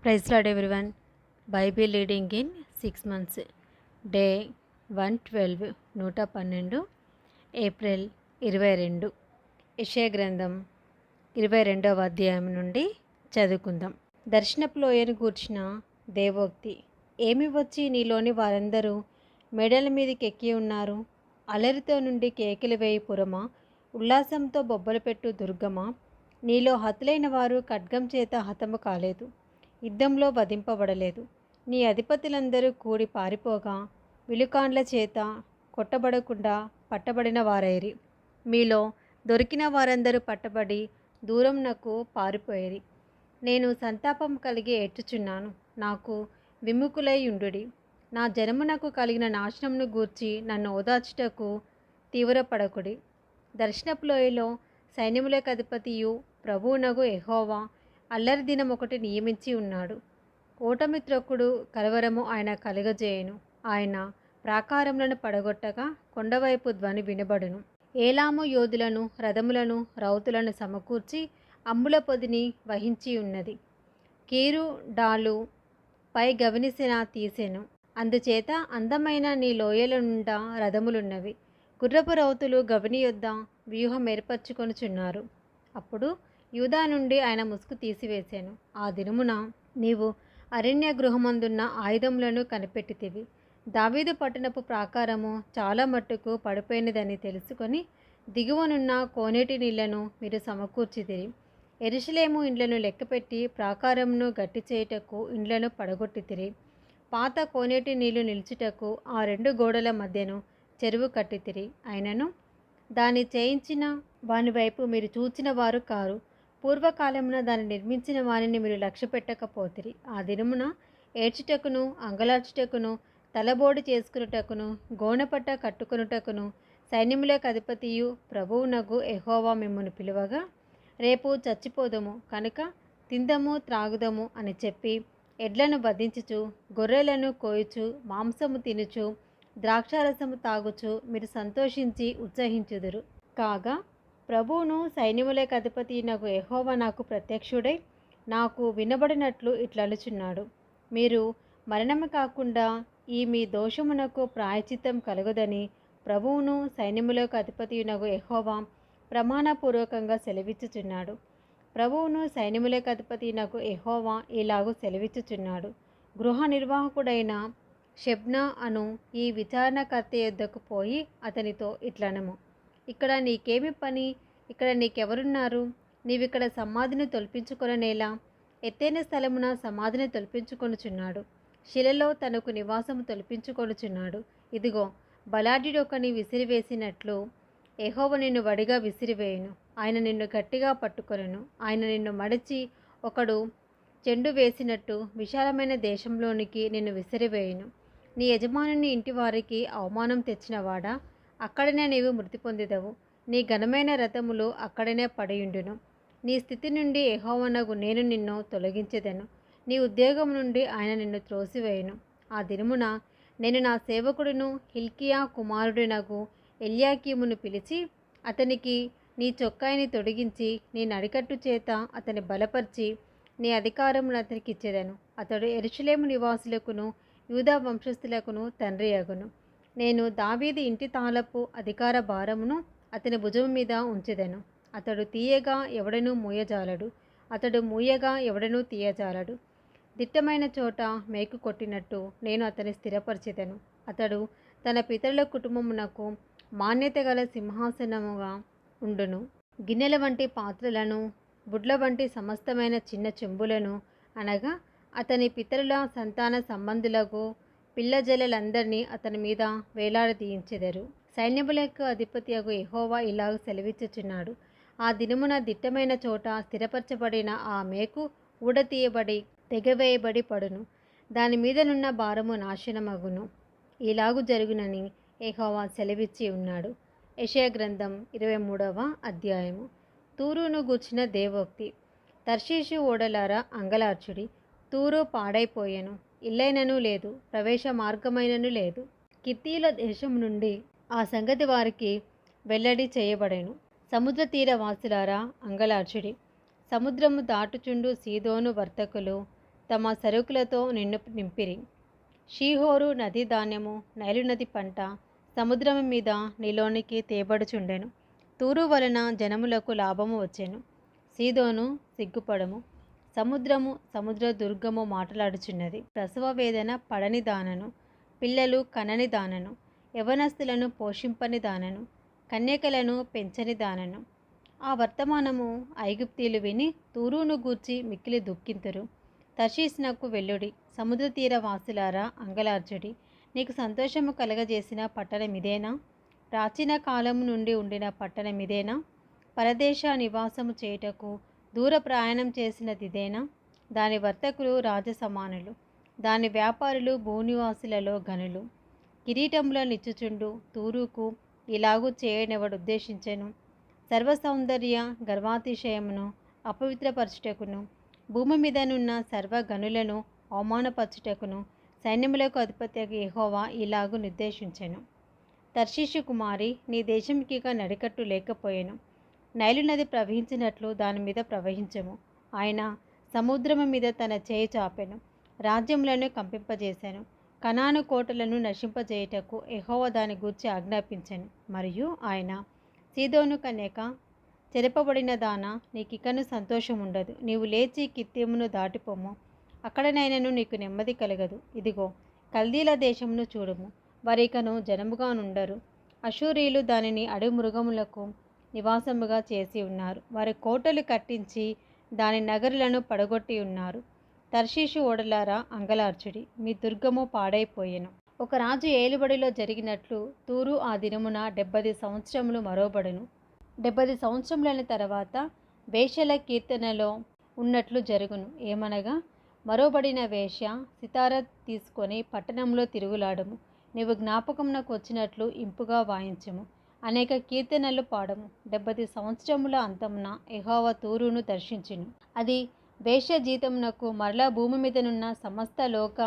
Praise lord everyone. Bible reading in 6 months. Day 112 112 April 22. యెషయా గ్రంథం 22వ అధ్యాయం నుండి చదువుకుందాం. దర్శనపు లోయను గూర్చిన దేవోక్తి. ఏమి వచ్చి నీలోని వారందరూ మెడల మీదకి ఎక్కి ఉన్నారు? అలరితో నుండి కేకలు వేయి పురమా, ఉల్లాసంతో బొబ్బలు పెట్టు దుర్గమా. నీలో హతులైన వారు ఖడ్గం చేత హతము కాలేదు, యుద్ధంలో వధింపబడలేదు. నీ అధిపతులందరూ కూడి పారిపోగా విలుకాండ్ల చేత కొట్టబడకుండా పట్టబడిన వారైరి. మీలో దొరికిన వారందరూ పట్టబడి దూరంనకు పారిపోయిరి. నేను సంతాపం కలిగి ఏడ్చుచున్నాను, నాకు విముఖులై యుండుడి. నా జనమునకు కలిగిన నాశనమును గూర్చి నన్ను ఓదార్చుటకు తీవ్రపడకుడి. దర్శనపు లోయలో సైన్యములకు అధిపతియు ప్రభువునగు యెహోవా అల్లరి దినం ఒకటి నియమించి ఉన్నాడు. ఓటమి త్రొక్కుడు కలవరము ఆయన కలుగజేయును. ఆయన ప్రాకారములను పడగొట్టగా కొండవైపు ధ్వని వినబడును. ఏలాము యోధులను, రథములను, రౌతులను సమకూర్చి అంబుల పొదిని వహించి ఉన్నది. కీరు డాలు పై గవనిసిన తీసెను. అందుచేత అందమైన నీ లోయల నుండా రథములున్నవి. గుర్రపు రౌతులు గవని యొద్ద వ్యూహం ఏర్పరచుకొనుచున్నారు. అప్పుడు యూదా నుండి ఆయన ముసుగు తీసివేశాను. ఆ దినమున నీవు అరణ్య గృహమందున్న ఆయుధములను కనిపెట్టితివి. దావీదు పట్టణపు ప్రాకారము చాలా మట్టుకు పడిపోయినదని తెలుసుకొని దిగువనున్న కోనేటి నీళ్లను మీరు సమకూర్చితిరి. యెరూషలేము ఇండ్లను లెక్కపెట్టి ప్రాకారమును గట్టి చేయుటకు ఇండ్లను పడగొట్టితిరి. పాత కోనేటి నీళ్లు నిలుచుటకు ఆ రెండు గోడల మధ్యను చెరువు కట్టితిరి. అయినను దాన్ని చేయించిన వాని వైపు మీరు చూచిన వారు కారు. పూర్వకాలమున దాన్ని నిర్మించిన వానిని మీరు లక్ష్య పెట్టకపోతిరి. ఆ దినమున ఏడ్చుటకును, అంగలార్చుటకును, తలబోడి చేసుకునుటకును, గోనపట్ట కట్టుకొనుటకును సైన్యములకు అధిపతియు ప్రభువునగు యెహోవా మిమ్మును పిలువగా, రేపు చచ్చిపోదము కనుక తిందము త్రాగుదము అని చెప్పి ఎడ్లను వధించుచు, గొర్రెలను కోయుచు, మాంసము తినుచు, ద్రాక్షారసము తాగుచు మీరు సంతోషించి ఉత్సహించుదురు. కాగా ప్రభువును సైన్యములకు అధిపతి నాకు యెహోవా నాకు ప్రత్యక్షుడై నాకు వినబడినట్లు ఇట్లనుచున్నాడు. మీరు మరణము కాకుండా ఈ మీ దోషమునకు ప్రాయచిత్తం కలుగదని ప్రభువును సైన్యములకు అధిపతి నాకు యెహోవా ప్రమాణపూర్వకంగా సెలవిచ్చుచున్నాడు. ప్రభువును సైన్యములకు అధిపతి నాకు యెహోవా ఇలాగూ సెలవిచ్చుచున్నాడు. గృహ నిర్వాహకుడైన షెబ్నా అను ఈ విచారణకర్త యొద్దకు పోయి అతనితో ఇట్లనము, ఇక్కడ నీకేమి పని? ఇక్కడ నీకెవరున్నారు? నీవిక్కడ సమాధిని తొలిపించుకొననేలా? ఎత్తైన స్థలమున సమాధిని తొలిపించుకొనుచున్నాడు. శిలలో తనకు నివాసము తొలిపించుకొనుచున్నాడు. ఇదిగో, బలాఢ్యుడొకని విసిరివేసినట్లు యెహోవా నిన్ను వడిగా విసిరివేయును. ఆయన నిన్ను గట్టిగా పట్టుకొనును. ఆయన నిన్ను మడచి ఒకడు చెండు వేసినట్టు విశాలమైన దేశంలోనికి నిన్ను విసిరివేయును. నీ యజమానుని ఇంటి వారికి అవమానం తెచ్చినవాడా, అక్కడనే నీవు మృతి పొందిదవు. నీ ఘనమైన రథములు అక్కడనే పడియుండును. నీ స్థితి నుండి యెహోవానగు నేను నిన్ను తొలగించెదను. నీ ఉద్యోగం నుండి ఆయన నిన్ను త్రోసివేయును. ఆ దినమున నేను నా సేవకుడును హిల్కియా కుమారుడినగు ఎల్యాకీమును పిలిచి అతనికి నీ చొక్కాయిని తొడిగించి నీ నడికట్టు చేత అతని బలపరిచి నీ అధికారమును అతనికి ఇచ్చేదను. అతడు యెరూషలేము నివాసులకును యూదా వంశస్థులకును తండ్రి అగును. నేను దావీదు ఇంటి తాళపు అధికార భారమును అతని భుజము మీద ఉంచెదను. అతడు తీయగా ఎవడనూ మూయజాలడు, అతడు మూయగా ఎవడనూ తీయజాలడు. దిట్టమైన చోట మేకు కొట్టినట్టు నేను అతని స్థిరపరిచెదను. అతడు తన పితరుల కుటుంబమునకు మాన్యత గల సింహాసనముగా ఉండును. గిన్నెల వంటి పాత్రలను, బుడ్ల వంటి సమస్తమైన చిన్న చెంబులను, అనగా అతని పితరుల సంతాన సంబంధులకు పిల్లజల్లందరినీ అతని మీద వేలాడదీయించెదరు. సైన్యములకు అధిపతి అగు యెహోవా ఇలాగ సెలవిచ్చుచున్నాడు. ఆ దినమున దిట్టమైన చోట స్థిరపరచబడిన ఆ మేకు ఊడతీయబడి తెగవేయబడి పడును. దాని మీదనున్న భారము నాశనమగును. ఇలాగు జరుగునని యెహోవా సెలవిచ్చి ఉన్నాడు. యెషయా గ్రంథం 23వ అధ్యాయము. తూరును గూర్చిన దేవోక్తి. తర్షీషు ఓడలారా అంగలార్చుడి. తూరు పాడైపోయెను, ఇల్లైనను లేదు, ప్రవేశ మార్గమైనను లేదు. కిత్తీల దేశం నుండి ఆ సంగతి వారికి వెల్లడి చేయబడెను. సముద్ర తీర వాసులారా అంగలార్చుడి. సముద్రము దాటుచుండు సీదోను వర్తకులు తమ సరుకులతో నిన్ను నింపిరి. షీహోరు నది ధాన్యము, నైలు నది పంట సముద్రము మీద నీలోనికి తేబడుచుండెను. తూరు వలన జనములకు లాభము వచ్చెను. సీదోను సిగ్గుపడము, సముద్ర దుర్గము మాటలాడుచున్నది. ప్రసవ వేదన పడని దానను, పిల్లలు కనని దానను, యవనస్తులను పోషింపని దానను, కన్యకలను పెంచని దానను. ఆ వర్తమానము ఐగుప్తీయులు విని తూరును గూర్చి మిక్కిలి దుఃఖింతురు. తర్షీసునకు వెల్లుడి, సముద్ర తీర వాసులారా అంగలార్చుడి. నీకు సంతోషము కలగజేసిన పట్టణమిదేనా? ప్రాచీన కాలము నుండి ఉండిన పట్టణమిదేనా? పరదేశ నివాసము చేయుటకు దూర ప్రయాణం చేసినదిదేనా? దాని వర్తకులు రాజసమానులు, దాని వ్యాపారులు భూనివాసులలో గనులు. కిరీటముల నిచ్చుచుండు తూరుకు ఇలాగూ చేయనెవడుద్దేశించెను? సర్వసౌందర్య గర్వాతిశయమును అపవిత్రపరచుటకును, భూమి మీదనున్న సర్వగనులను అవమానపరచుటకును సైన్యములకు అధిపతి యెహోవా ఇలాగూ నిర్దేశించెను. తర్షీషు కుమారి, నీ దేశంకిక నడికట్టు లేకపోయెను. నైలు నది ప్రవహించినట్లు దాని మీద ప్రవహించము. ఆయన సముద్రము మీద తన చేయి చాపెను, రాజ్యములను కంపింపజేశాను. కనాను కోటలను నశింపజేయుటకు యెహోవా దాని గూర్చి ఆజ్ఞాపించెను. మరియు ఆయన, సీదోను కన్యక, చెరపబడిన దానా, నీకికను సంతోషం ఉండదు. నీవు లేచి కిత్తీమును దాటిపోము, అక్కడనైనను నీకు నెమ్మది కలగదు. ఇదిగో, కల్దీల దేశమును చూడుము, వారికను జనముగా నుండరు. అషూరీయులు దానిని అడవి మృగములకు నివాసముగా చేసి ఉన్నారు. వారి కోటలు కట్టించి దాని నగరులను పడగొట్టి ఉన్నారు. తర్షీషు ఓడలారా అంగలార్చుడి, మీ దుర్గము పాడైపోయెను. ఒక రాజు ఏలుబడిలో జరిగినట్లు తూరు ఆ దినమున 70 సంవత్సరములు మరోబడును. 70 సంవత్సరములైన తర్వాత వేశ్యల కీర్తనలో ఉన్నట్లు జరుగును. ఏమనగా, మరోబడిన వేశ్య సితార తీసుకొని పట్టణంలో తిరుగులాడము. నీవు జ్ఞాపకమునకు వచ్చినట్లు ఇంపుగా వాయించము, అనేక కీర్తనలు పాడము. 70 సంవత్సరముల అంతమున యెహోవా తూరును దర్శించును. అది వేశ్య జీతమునకు మరలా భూమి మీదనున్న సమస్త లోక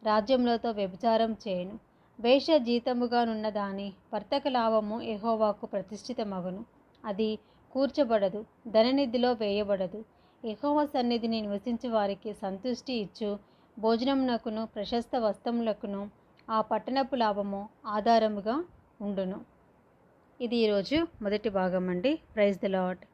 రాజ్యములతో వ్యభిచారం చేయును. వేశ్య జీతముగానున్న దాని వర్తక లాభము యెహోవాకు ప్రతిష్ఠితమగును. అది కూర్చబడదు, ధననిధిలో వేయబడదు. యెహోవా సన్నిధిని నివసించు వారికి సంతుష్టి ఇచ్చు భోజనమునకును ప్రశస్త వస్త్రములకును ఆ పట్టణపు లాభము ఆధారముగా ఉండును. ఇది ఈరోజు మొదటి భాగం అండి. Praise the lord.